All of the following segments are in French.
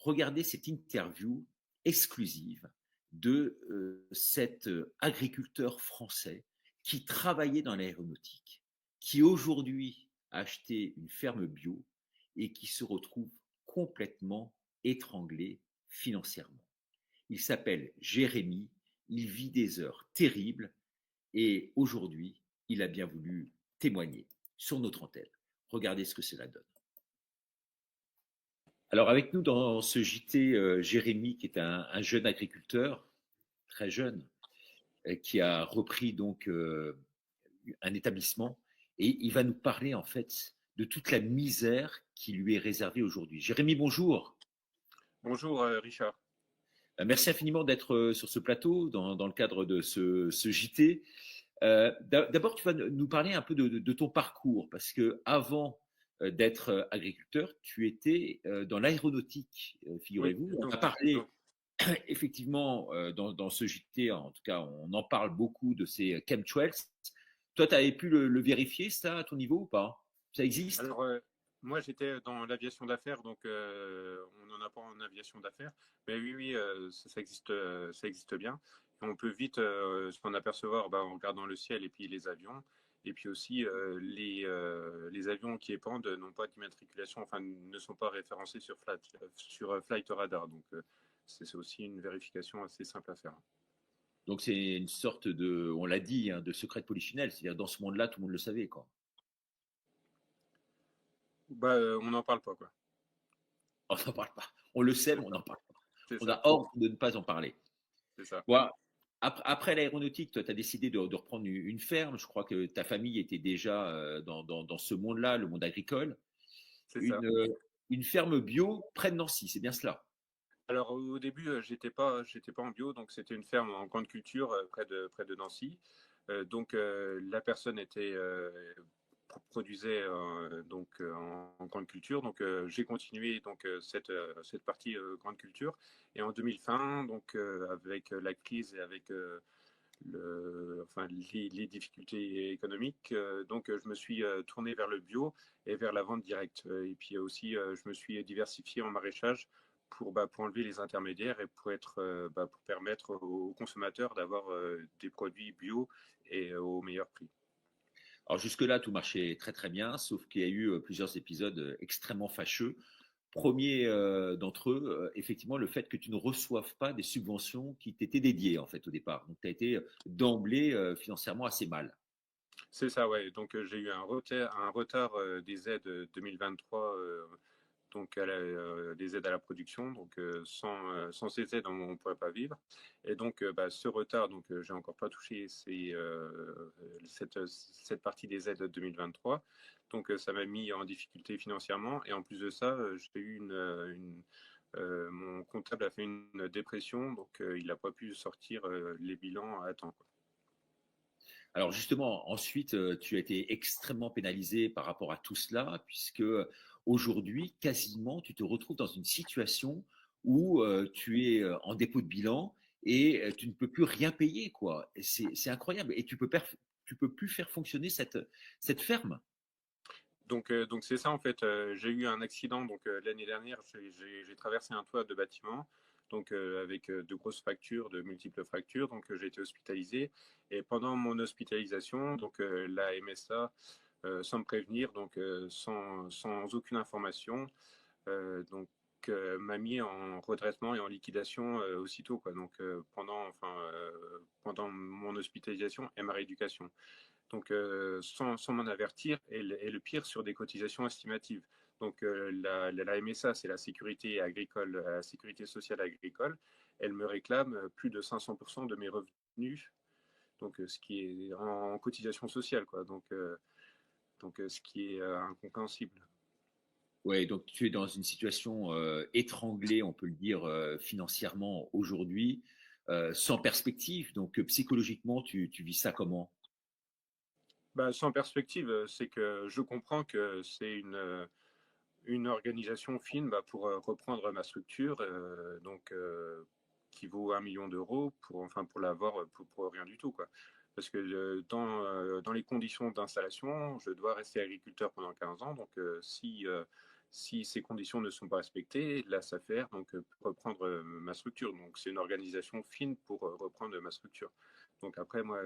regardez cette interview exclusive de cet agriculteur français qui travaillait dans l'aéronautique, qui aujourd'hui a acheté une ferme bio et qui se retrouve complètement étranglé financièrement. Il s'appelle Jérémy, il vit des heures terribles et aujourd'hui, il a bien voulu témoigner sur notre antenne. Regardez ce que cela donne. Alors avec nous dans ce JT, Jérémy, qui est un jeune agriculteur, très jeune, qui a repris donc un établissement et il va nous parler en fait de toute la misère qui lui est réservée aujourd'hui. Jérémy, bonjour. Bonjour Richard. Merci infiniment d'être sur ce plateau dans le cadre de ce JT. D'abord, tu vas nous parler un peu de ton parcours, parce que avant d'être agriculteur, tu étais dans l'aéronautique, Oui, figurez-vous. On a donc, parlé donc effectivement dans ce JT, en tout cas, on en parle beaucoup de ces chemtrails. Toi, tu avais pu le vérifier, ça, à ton niveau ou pas? Ça existe? alors moi j'étais dans l'aviation d'affaires, donc on n'en a pas en aviation d'affaires, mais oui, oui, ça existe bien. Et on peut vite s'en apercevoir en regardant le ciel et puis les avions. Et puis aussi, les avions qui épandent n'ont pas d'immatriculation, enfin ne sont pas référencés sur Flight Radar. Donc c'est aussi une vérification assez simple à faire. Donc, c'est une sorte de, on l'a dit, hein, de secret de polichinelle. C'est-à-dire, dans ce monde-là, tout le monde le savait, quoi. On n'en parle pas, quoi. On n'en parle pas. On le sait, mais C'est on ça. n'en parle pas. C'est On ça. a ordre de ne pas en parler. C'est ça. Bon, après l'aéronautique, toi, tu as décidé de reprendre une ferme. Je crois que ta famille était déjà dans ce monde-là, le monde agricole. C'est ça. Une, euh, une ferme bio près de Nancy, c'est bien cela. Alors au début, j'étais pas en bio, donc c'était une ferme en grande culture près de Nancy. La personne produisait en grande culture. Donc j'ai continué cette partie grande culture. Et en 2020, avec la crise et avec les difficultés économiques, je me suis tourné vers le bio et vers la vente directe. Et puis aussi, je me suis diversifié en maraîchage pour enlever les intermédiaires et pour permettre aux consommateurs d'avoir des produits bio et au meilleur prix. Alors jusque-là, tout marchait très très bien, sauf qu'il y a eu plusieurs épisodes extrêmement fâcheux. Premier d'entre eux, effectivement, le fait que tu ne reçoives pas des subventions qui t'étaient dédiées en fait au départ. Donc tu as été d'emblée financièrement assez mal. C'est ça, ouais. Donc j'ai eu un retard des aides 2023, des aides à la production. Donc sans ces aides, on ne pourrait pas vivre. Et donc ce retard, j'ai encore pas touché cette partie des aides 2023. Donc ça m'a mis en difficulté financièrement. Et en plus de ça, j'ai eu mon comptable a fait une dépression, donc il n'a pas pu sortir les bilans à temps, quoi. Alors justement, ensuite, tu as été extrêmement pénalisé par rapport à tout cela, puisque aujourd'hui, quasiment, tu te retrouves dans une situation où tu es en dépôt de bilan et tu ne peux plus rien payer, quoi. C'est incroyable. Et tu peux plus faire fonctionner cette ferme. Donc c'est ça en fait. J'ai eu un accident l'année dernière. J'ai traversé un toit de bâtiment avec de grosses fractures, de multiples fractures. Donc j'ai été hospitalisé et pendant mon hospitalisation, la MSA sans me prévenir, sans aucune information, m'a mis en redressement et en liquidation aussitôt, quoi. Pendant mon hospitalisation et ma rééducation. Sans m'en avertir, et le pire, sur des cotisations estimatives. La MSA, c'est la sécurité agricole, la sécurité sociale agricole. Elle me réclame plus de 500% de mes revenus, ce qui est en cotisation sociale, quoi. Ce qui est incompréhensible. Ouais, donc tu es dans une situation étranglée, on peut le dire, financièrement aujourd'hui, sans perspective. Donc psychologiquement, tu vis ça comment? Sans perspective, c'est que je comprends que c'est une organisation fine pour reprendre ma structure, qui vaut 1 million d'euros pour l'avoir pour rien du tout, quoi. Parce que dans les conditions d'installation, je dois rester agriculteur pendant 15 ans. Si Si ces conditions ne sont pas respectées, la SAFER donc, peut reprendre ma structure. Donc c'est une organisation fine pour reprendre ma structure. Donc après, moi,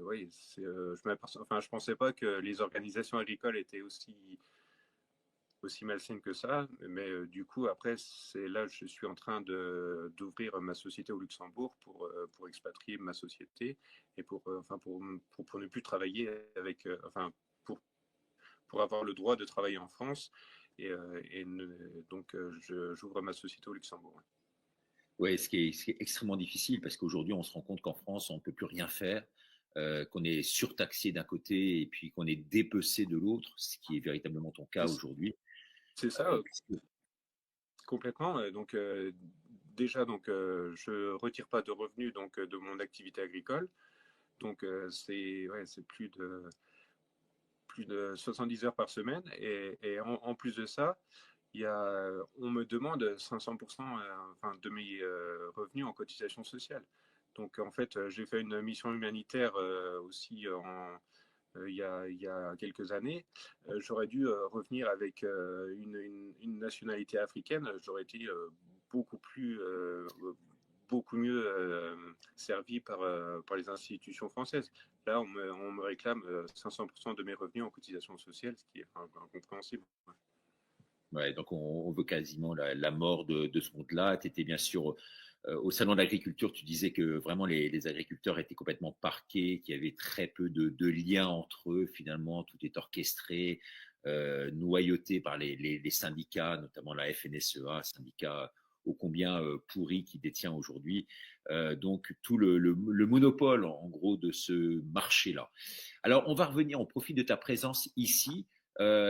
oui, je pensais pas que les organisations agricoles étaient aussi malsaine que ça, mais du coup, après, c'est là je suis en train d'ouvrir ma société au Luxembourg pour expatrier ma société et pour ne plus travailler avec, pour avoir le droit de travailler en France. Donc, j'ouvre ma société au Luxembourg. Ouais, ce qui est extrêmement difficile parce qu'aujourd'hui, on se rend compte qu'en France, on ne peut plus rien faire, qu'on est surtaxé d'un côté et puis qu'on est dépecé de l'autre, ce qui est véritablement ton cas aujourd'hui. C'est ça, Puisque- complètement. Donc, déjà, donc, je retire pas de revenus donc, de mon activité agricole. Donc, c'est plus de 70 heures par semaine. Et en plus de ça, on me demande 500% de mes revenus en cotisation sociale. Donc en fait, j'ai fait une mission humanitaire aussi il y a quelques années. J'aurais dû revenir avec une nationalité africaine. J'aurais été beaucoup plus, beaucoup mieux servi par les institutions françaises. Là, on me réclame 500% de mes revenus en cotisation sociale, ce qui est incompréhensible. Ouais, donc on veut quasiment la mort de ce monde-là. Tu étais bien sûr au salon de l'agriculture, tu disais que vraiment les agriculteurs étaient complètement parqués, qu'il y avait très peu de liens entre eux. Finalement, tout est orchestré, noyauté par les syndicats, notamment la FNSEA, syndicat ô combien pourri qui détient aujourd'hui. Donc tout le monopole, en gros, de ce marché-là. Alors, on va revenir, on profite de ta présence ici.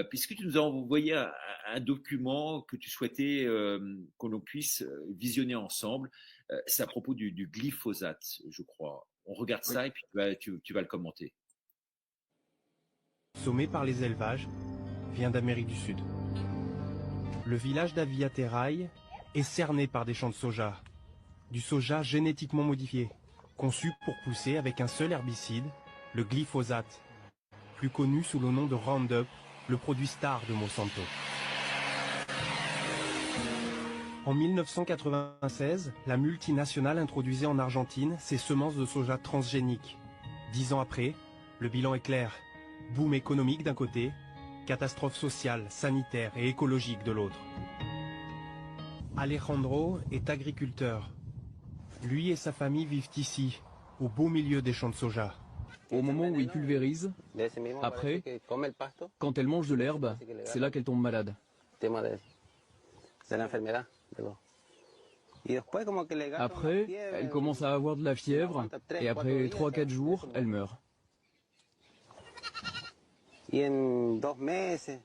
Puisque tu nous as envoyé un document que tu souhaitais que l'on puisse visionner ensemble. C'est à propos du glyphosate, je crois. On regarde Oui. ça et puis tu vas le commenter. Sommé par les élevages, vient d'Amérique du Sud. Le village d'Aviaterai est cerné par des champs de soja. Du soja génétiquement modifié, conçu pour pousser avec un seul herbicide, le glyphosate, plus connu sous le nom de Roundup, le produit star de Monsanto. En 1996, la multinationale introduisait en Argentine ces semences de soja transgéniques. 10 ans après, le bilan est clair. Boom économique d'un côté, catastrophe sociale, sanitaire et écologique de l'autre. Alejandro est agriculteur. Lui et sa famille vivent ici, au beau milieu des champs de soja. Au moment où il pulvérise, après, quand elle mange de l'herbe, c'est là qu'elle tombe malade. Après, elle commence à avoir de la fièvre et après 3-4 jours, elle meurt.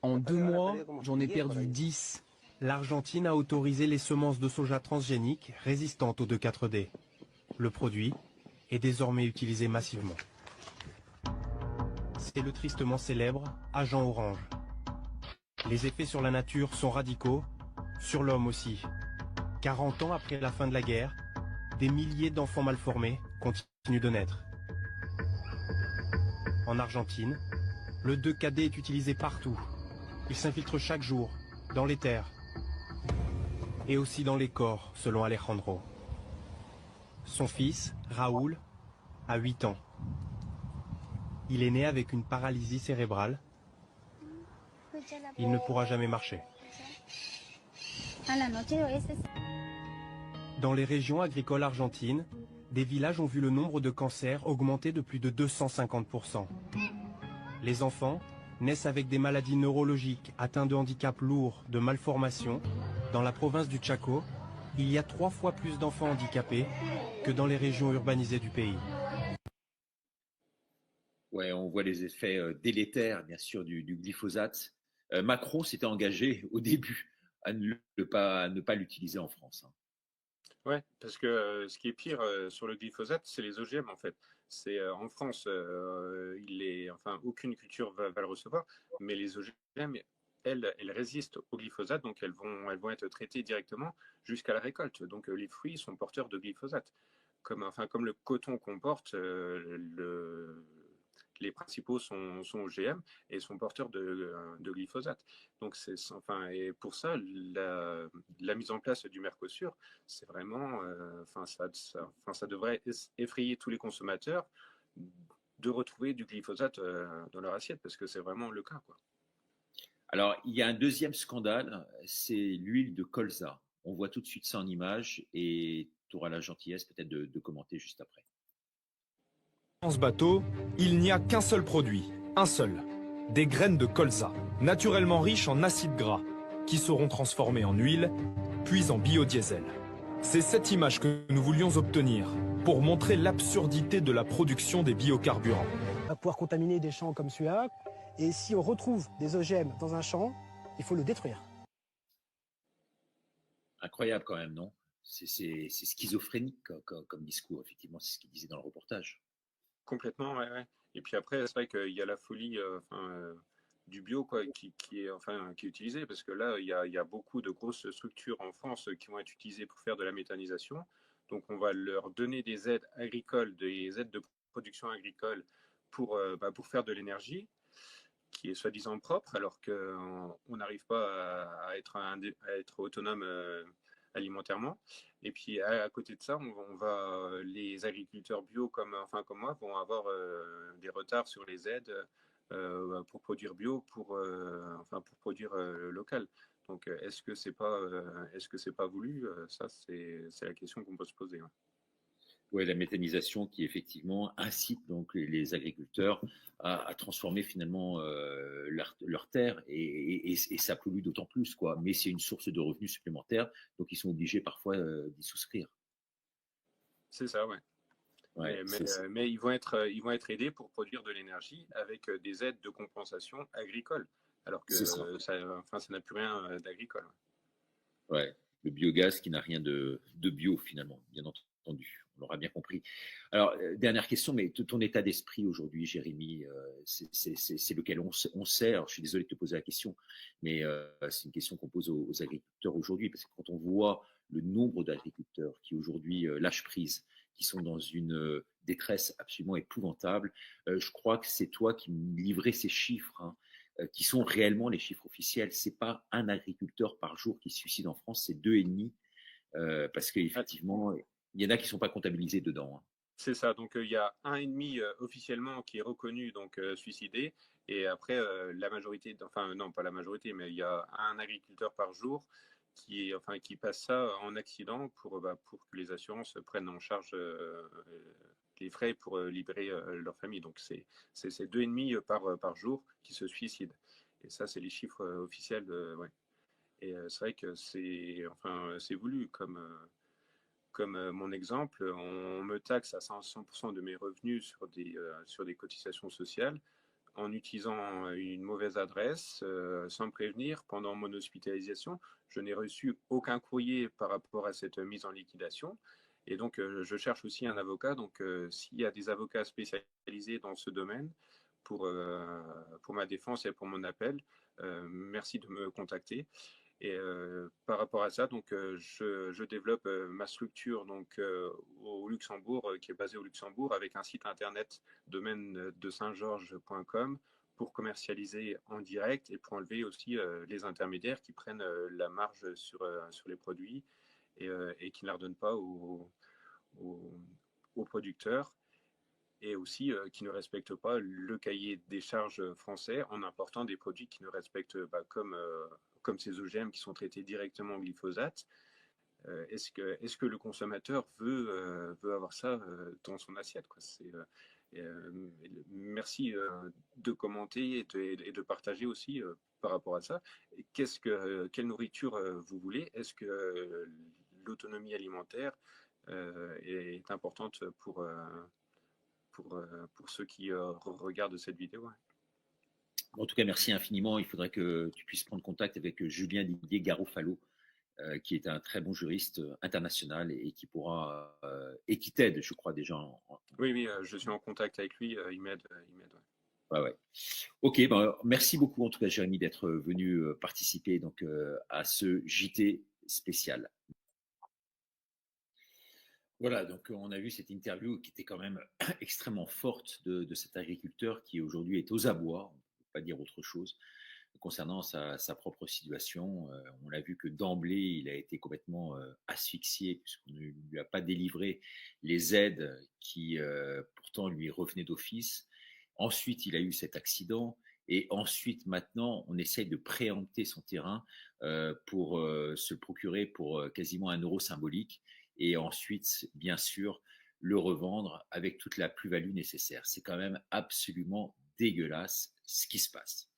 En 2 mois, j'en ai perdu 10. L'Argentine a autorisé les semences de soja transgéniques résistantes au 2,4-D. Le produit est désormais utilisé massivement. C'est le tristement célèbre Agent Orange. Les effets sur la nature sont radicaux, sur l'homme aussi. 40 ans après la fin de la guerre, des milliers d'enfants mal formés continuent de naître. En Argentine, le 2,4-D est utilisé partout. Il s'infiltre chaque jour, dans les terres. Et aussi dans les corps, selon Alejandro. Son fils, Raoul, a 8 ans. Il est né avec une paralysie cérébrale. Il ne pourra jamais marcher. Dans les régions agricoles argentines, des villages ont vu le nombre de cancers augmenter de plus de 250%. Les enfants naissent avec des maladies neurologiques, atteints de handicaps lourds, de malformations. Dans la province du Chaco, il y a 3 fois plus d'enfants handicapés que dans les régions urbanisées du pays. Ouais, on voit les effets délétères, bien sûr, du glyphosate. Macron s'était engagé au début à ne pas l'utiliser en France. Hein. Ouais, parce que ce qui est pire sur le glyphosate, c'est les OGM en fait. C'est en France, aucune culture va le recevoir, mais les OGM, elles résistent au glyphosate, donc elles vont être traitées directement jusqu'à la récolte. Donc les fruits sont porteurs de glyphosate, comme le coton qu'on porte, les principaux sont OGM et sont porteurs de glyphosate. Donc, et pour ça, la mise en place du Mercosur, c'est vraiment, ça devrait effrayer tous les consommateurs de retrouver du glyphosate dans leur assiette, parce que c'est vraiment le cas, quoi. Alors, il y a un deuxième scandale, c'est l'huile de colza. On voit tout de suite ça en image et tu auras la gentillesse peut-être de commenter juste après. Dans ce bateau, il n'y a qu'un seul produit, un seul. Des graines de colza, naturellement riches en acides gras, qui seront transformées en huile, puis en biodiesel. C'est cette image que nous voulions obtenir pour montrer l'absurdité de la production des biocarburants. On va pouvoir contaminer des champs comme celui-là, et si on retrouve des OGM dans un champ, il faut le détruire. Incroyable quand même, non? C'est schizophrénique comme discours, effectivement, c'est ce qu'il disait dans le reportage. Complètement, ouais. Et puis après, c'est vrai qu'il y a la folie du bio, quoi, qui est utilisée, parce que là, il y a beaucoup de grosses structures en France qui vont être utilisées pour faire de la méthanisation. Donc, on va leur donner des aides agricoles, des aides de production agricole pour faire de l'énergie qui est soi-disant propre, alors qu'on n'arrive pas à être autonome alimentairement. Et puis à côté de ça, les agriculteurs bio comme moi vont avoir des retards sur les aides pour produire bio, pour produire local. Donc est-ce que c'est pas voulu? Ça c'est la question qu'on peut se poser. Ouais. Ouais, la méthanisation qui effectivement incite donc les agriculteurs à transformer finalement leur terre et ça pollue d'autant plus, quoi. Mais c'est une source de revenus supplémentaires, donc ils sont obligés parfois d'y souscrire. C'est ça, ouais. Mais ils vont être aidés pour produire de l'énergie avec des aides de compensation agricole, alors que ça n'a plus rien d'agricole. Ouais, le biogaz qui n'a rien de bio finalement, bien entendu. On l'aura bien compris. Alors, dernière question, mais ton état d'esprit aujourd'hui, Jérémy, c'est lequel? On sait, alors je suis désolé de te poser la question, mais c'est une question qu'on pose aux agriculteurs aujourd'hui, parce que quand on voit le nombre d'agriculteurs qui aujourd'hui lâchent prise, qui sont dans une détresse absolument épouvantable, je crois que c'est toi qui me livrais ces chiffres, hein, qui sont réellement les chiffres officiels. C'est pas un agriculteur par jour qui se suicide en France, c'est 2,5, parce qu'effectivement, il y en a qui ne sont pas comptabilisés dedans. Hein. C'est ça, donc il y a 1,5 officiellement qui est reconnu donc suicidé, et après la majorité, non pas la majorité, mais il y a un agriculteur par jour qui passe ça en accident pour que les assurances prennent en charge les frais pour libérer leur famille. Donc c'est 2,5 par jour qui se suicident. Et ça, c'est les chiffres officiels. Ouais. Et c'est vrai que c'est voulu comme mon exemple. On me taxe à 100% de mes revenus sur des cotisations sociales en utilisant une mauvaise adresse, sans me prévenir. Pendant mon hospitalisation, je n'ai reçu aucun courrier par rapport à cette mise en liquidation. Et donc, je cherche aussi un avocat. Donc, s'il y a des avocats spécialisés dans ce domaine pour ma défense et pour mon appel, merci de me contacter. Et par rapport à ça, donc, je développe ma structure donc, au Luxembourg, qui est basée au Luxembourg, avec un site internet domaine de saint-georges.com pour commercialiser en direct et pour enlever aussi les intermédiaires qui prennent la marge sur les produits et qui ne la redonnent pas aux producteurs, et aussi qui ne respectent pas le cahier des charges français en important des produits qui ne respectent pas, comme ces OGM qui sont traités directement au glyphosate. Est-ce que le consommateur veut avoir ça dans son assiette, quoi. Merci de commenter et de partager aussi par rapport à ça. Quelle nourriture vous voulez? Est-ce que l'autonomie alimentaire est importante pour ceux qui regardent cette vidéo? En tout cas, merci infiniment. Il faudrait que tu puisses prendre contact avec Julien Didier Garofalo, qui est un très bon juriste international et qui pourra et qui t'aide, je crois déjà. Oui, je suis en contact avec lui. Il m'aide. Ouais. Ok, merci beaucoup en tout cas, Jérémy, d'être venu participer donc à ce JT spécial. Voilà, donc on a vu cette interview qui était quand même extrêmement forte de cet agriculteur qui aujourd'hui est aux abois, on ne peut pas dire autre chose, concernant sa propre situation. On a vu que d'emblée, il a été complètement asphyxié puisqu'on ne lui a pas délivré les aides qui pourtant lui revenaient d'office. Ensuite, il a eu cet accident. Et ensuite, maintenant, on essaye de préempter son terrain pour se le procurer pour quasiment 1 euro symbolique. Et ensuite, bien sûr, le revendre avec toute la plus-value nécessaire. C'est quand même absolument dégueulasse ce qui se passe.